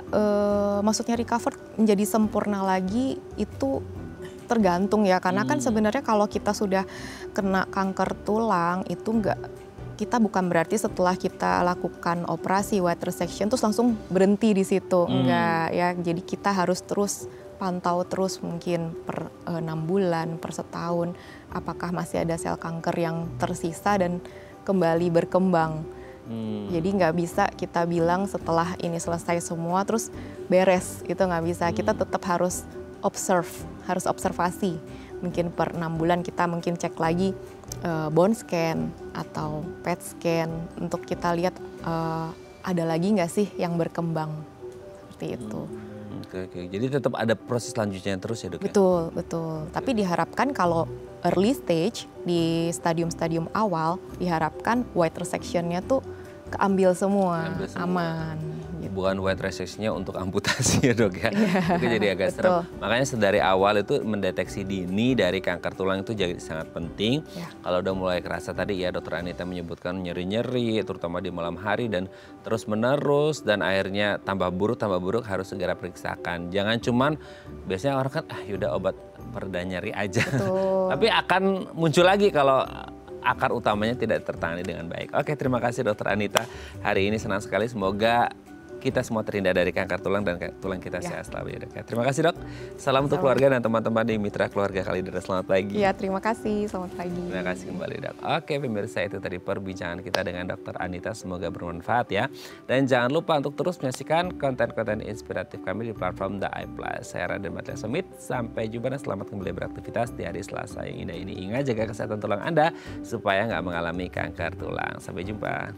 maksudnya recover menjadi sempurna lagi itu tergantung ya, karena kan sebenarnya kalau kita sudah kena kanker tulang itu kita bukan berarti setelah kita lakukan operasi white resection terus langsung berhenti di situ, enggak ya. Jadi kita harus terus pantau terus mungkin per 6 bulan, per setahun, apakah masih ada sel kanker yang tersisa dan kembali berkembang. Jadi nggak bisa kita bilang setelah ini selesai semua terus beres, itu nggak bisa. Kita tetap harus harus observasi. Mungkin per 6 bulan kita mungkin cek lagi bone scan atau PET scan untuk kita lihat ada lagi nggak sih yang berkembang, seperti itu. Oke. Jadi tetap ada proses selanjutnya terus ya, Dok? Betul. Tapi diharapkan kalau early stage di stadium-stadium awal diharapkan white resection-nya tuh keambil semua, aman. Gitu. Bukan white resection-nya untuk amputasi ya, Dok ya. Itu jadi agak serem. Makanya dari awal itu mendeteksi dini dari kanker tulang itu jadi sangat penting. Kalau udah mulai kerasa tadi ya, Dokter Anita menyebutkan nyeri-nyeri terutama di malam hari dan terus menerus dan akhirnya tambah buruk harus segera periksakan. Jangan cuman biasanya orang kan yaudah obat pereda nyeri aja. Tapi akan muncul lagi kalau akar utamanya tidak tertangani dengan baik. Oke, terima kasih Dokter Anita. Hari ini senang sekali, semoga kita semua terhindar dari kanker tulang dan tulang kita Ya. sehat selalu ya dok. Terima kasih dok. Salam untuk keluarga dan teman-teman di Mitra Keluarga Kalideres. Selamat pagi. Ya, terima kasih. Selamat pagi. Terima kasih kembali dok. Oke pemirsa, itu tadi perbincangan kita dengan Dr. Anita. Semoga bermanfaat ya. Dan jangan lupa untuk terus menyaksikan konten-konten inspiratif kami di platform The Eye Plus. Saya Raden Batya Semit. Sampai jumpa dan selamat kembali beraktivitas di hari Selasa yang indah ini. Ingat jaga kesehatan tulang Anda supaya nggak mengalami kanker tulang. Sampai jumpa.